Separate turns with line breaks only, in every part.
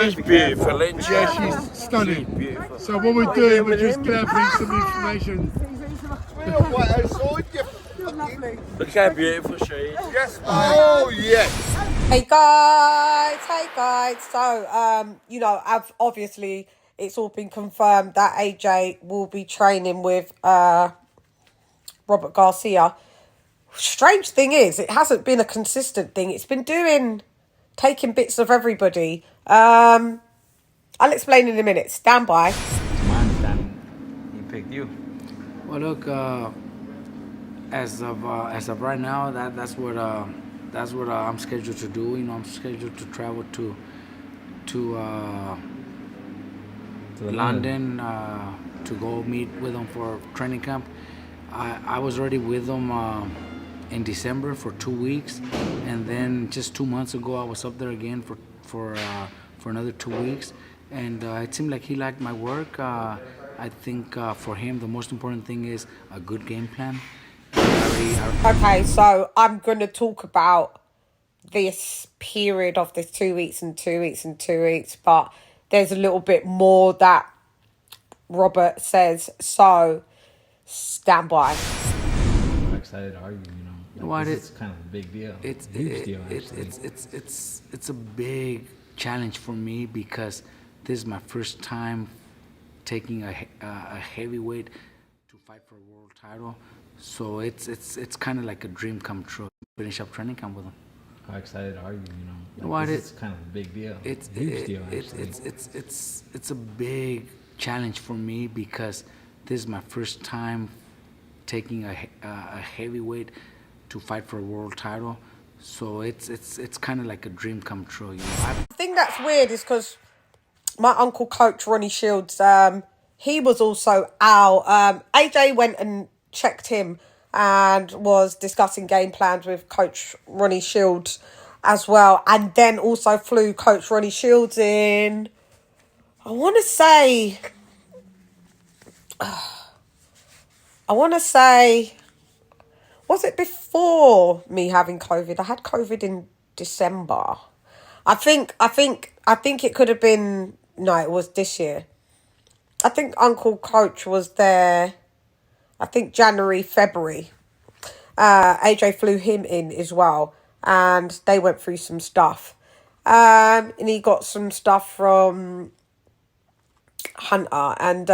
She's beautiful, isn't she?
Yeah, she's stunning.
She's beautiful.
So what we're doing, we're just gathering some information.
Look how beautiful she is.
Yes. Oh, yes.
Hey guys. So, you know, obviously it's all been confirmed that AJ will be training with Robert Garcia. Strange thing is, it hasn't been a consistent thing. It's been taking bits of everybody. I'll explain in a minute. Stand by.
To my understanding, he picked you.
Well, look, as of right now, that's what I'm scheduled to do. You know, I'm scheduled to travel to London to go meet with them for training camp. I was already with them in December for 2 weeks, and then just 2 months ago I was up there again for another 2 weeks, and it seemed like he liked my work. I think for him the most important thing is a good game plan.
Okay, so I'm going to talk about this period of this 2 weeks and 2 weeks and 2 weeks, but there's a little bit more that Robert says, so stand by.
I'm excited to argue, you know.
What
it's kind of a big deal.
It's
a huge deal,
it's a big challenge for me because this is my first time taking a heavyweight to fight for a world title. So it's kind of like a dream come true. Finish up training camp with him.
How excited are you? You know,
What
it's kind of a big deal.
It's
a huge deal.
It's a big challenge for me because this is my first time taking a heavyweight to fight for a world title. So it's kind of like a dream come true. You know,
The thing that's weird is because my uncle, Coach Ronnie Shields, he was also out. AJ went and checked him and was discussing game plans with Coach Ronnie Shields as well. And then also flew Coach Ronnie Shields in, I want to say, was it before me having COVID? I had COVID in December. I think it could have been, no, it was this year. I think Uncle Coach was there, I think January, February. AJ flew him in as well, and they went through some stuff. And he got some stuff from Hunter. And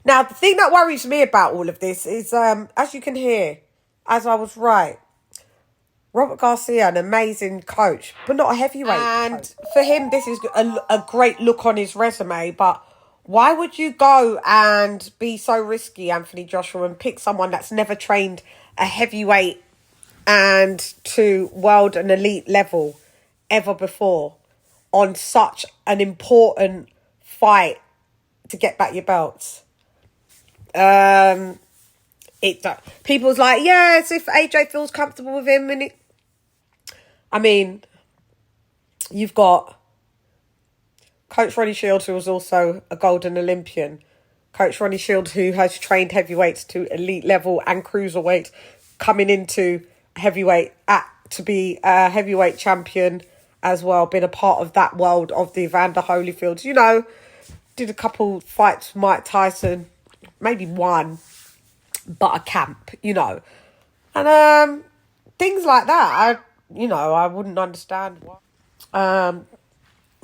now the thing that worries me about all of this is, as you can hear, as I was right, Robert Garcia, an amazing coach, but not a heavyweight. And for him, this is a great look on his resume. But why would you go and be so risky, Anthony Joshua, and pick someone that's never trained a heavyweight and to world and elite level ever before on such an important fight to get back your belts? People's like, yes, if AJ feels comfortable with him, and I mean, you've got Coach Ronnie Shields, who was also a golden Olympian. Coach Ronnie Shields, who has trained heavyweights to elite level and cruiserweight, coming into heavyweight to be a heavyweight champion as well, been a part of that world of the Evander Holyfields. You know, did a couple fights with Mike Tyson, maybe one, but a camp, you know. And things like that, I wouldn't understand why.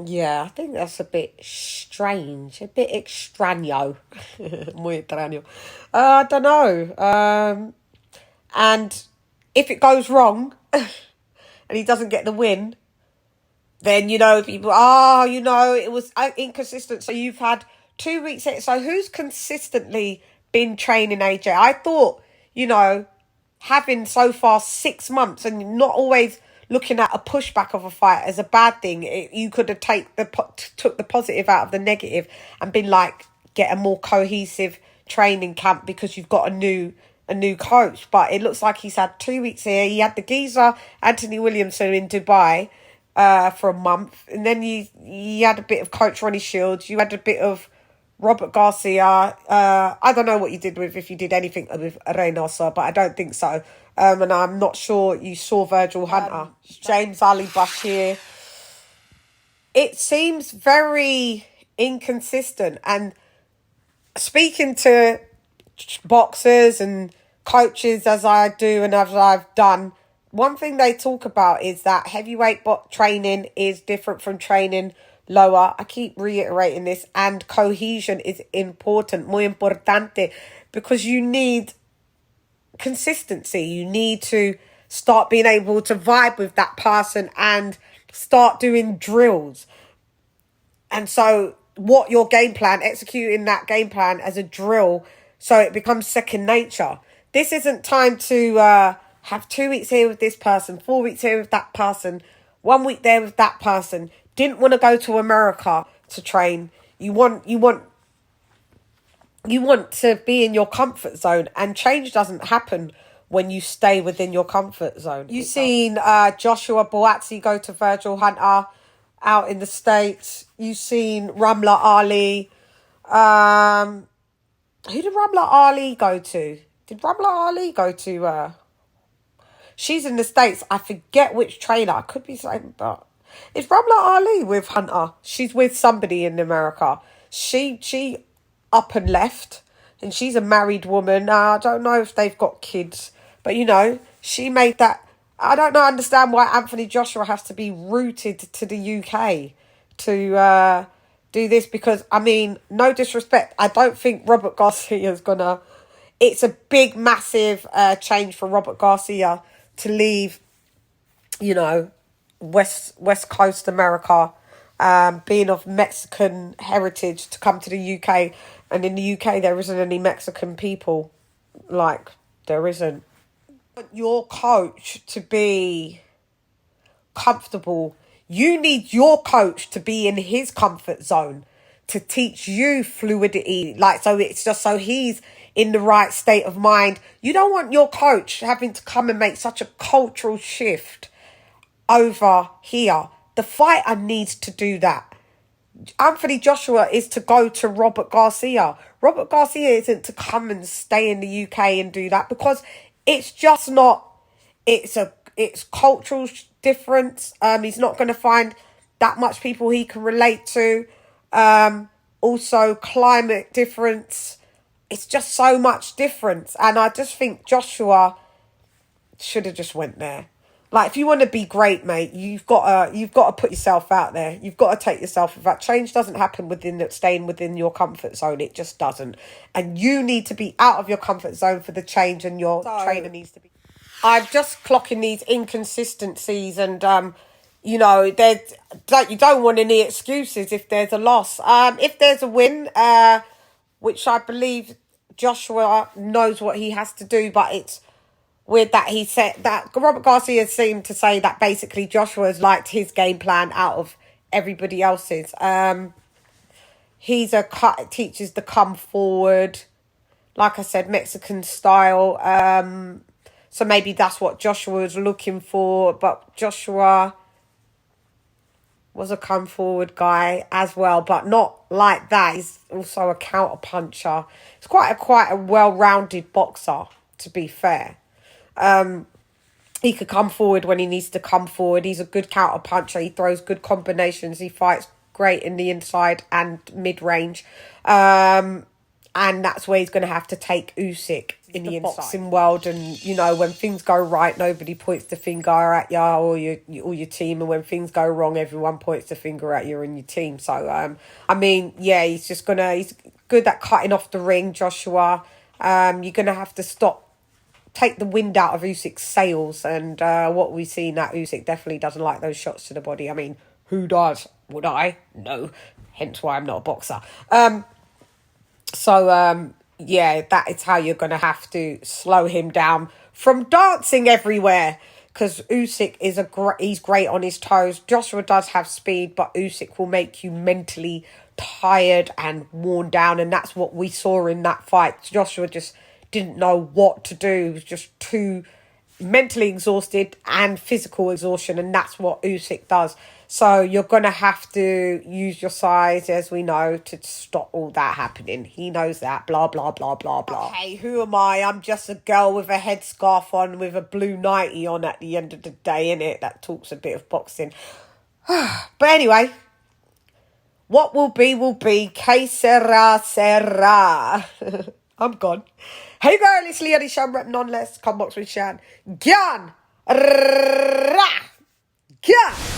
Yeah, I think that's a bit strange, a bit extraño. Muy extraño. I don't know. And if it goes wrong and he doesn't get the win, then, people, it was inconsistent. So you've had 2 weeks. So who's consistently been training AJ? I thought, having so far 6 months and not always looking at a pushback of a fight as a bad thing. You could have took the positive out of the negative and been like, get a more cohesive training camp because you've got a new coach. But it looks like he's had 2 weeks here. He had the geezer, Anthony Williamson, in Dubai for a month. And then you had a bit of Coach Ronnie Shields. You had a bit of Robert Garcia. I don't know what you did if you did anything with Reynoso, but I don't think so. And I'm not sure you saw Virgil Hunter. James Ali Bashir. it seems very inconsistent. And speaking to boxers and coaches as I do and as I've done, one thing they talk about is that heavyweight training is different from training lower. I keep reiterating this, and cohesion is important, muy importante, because you need consistency. You need to start being able to vibe with that person and start doing drills. And so what your game plan, executing that game plan as a drill so it becomes second nature. This isn't time to have 2 weeks here with this person, 4 weeks here with that person, 1 week there with that person. Didn't want to go to America to train. You want to be in your comfort zone, and change doesn't happen when you stay within your comfort zone. You've seen Joshua Buatsi go to Virgil Hunter out in the States. You've seen Ramla Ali. Who did Ramla Ali go to? Did Ramla Ali go to... She's in the States. I forget which trainer. I could be saying, but... Is Ramla Ali with Hunter? She's with somebody in America. She up and left, and she's a married woman. I don't know if they've got kids, but you know, she made that. I don't understand why Anthony Joshua has to be rooted to the UK to do this, because I mean, no disrespect, I don't think Robert Garcia's gonna. It's a big, massive change for Robert Garcia to leave, you know, West Coast America, being of Mexican heritage, to come to the UK. And in the UK, there isn't any Mexican people. Like, there isn't. Your coach to be comfortable. You need your coach to be in his comfort zone, to teach you fluidity. Like, so it's just so he's in the right state of mind. You don't want your coach having to come and make such a cultural shift over here. The fighter needs to do that. Anthony Joshua is to go to Robert Garcia. Robert Garcia isn't to come and stay in the UK and do that, because it's just not. It's cultural difference. He's not going to find that much people he can relate to. Also climate difference. It's just so much difference, and I just think Joshua should have just went there. Like, if you want to be great, mate, you've got to put yourself out there. You've got to take yourself. If that change doesn't happen staying within your comfort zone, it just doesn't. And you need to be out of your comfort zone for the change, and your trainer needs to be. I'm just clocking these inconsistencies, and you know, you don't want any excuses if there's a loss. If there's a win, which I believe Joshua knows what he has to do, but it's weird that he said that Robert Garcia seemed to say that basically Joshua's liked his game plan out of everybody else's. Teaches the come forward, like I said, Mexican style. So maybe that's what Joshua was looking for, but Joshua was a come forward guy as well, but not like that. He's also a counter puncher. He's quite a well-rounded boxer, to be fair. He could come forward when he needs to come forward. He's a good counter puncher. He throws good combinations. He fights great in the inside and mid-range. And that's where he's going to have to take Usyk in the boxing world. And, you know, when things go right, nobody points the finger at you or your team. And when things go wrong, everyone points the finger at you and your team. So, I mean, yeah, he's good at cutting off the ring, Joshua. You're going to have to take the wind out of Usyk's sails, and what we've seen, that Usyk definitely doesn't like those shots to the body. I mean, who does? Would I? No. Hence why I'm not a boxer. Yeah, that is how you're going to have to slow him down from dancing everywhere, because Usyk he's great on his toes. Joshua does have speed, but Usyk will make you mentally tired and worn down, and that's what we saw in that fight. Joshua just didn't know what to do. He was just too mentally exhausted and physical exhaustion, and that's what Usyk does. So you're going to have to use your size, as we know, to stop all that happening. He knows that. Blah, blah, blah, blah, blah. Hey, who am I? I'm just a girl with a headscarf on with a blue nightie on at the end of the day, innit? That talks a bit of boxing. But anyway, What will be, que sera, sera. I'm gone. Hey girl, it's LadyChann, rep none less. Come box with Chan. Gyan. Ra. Gyan.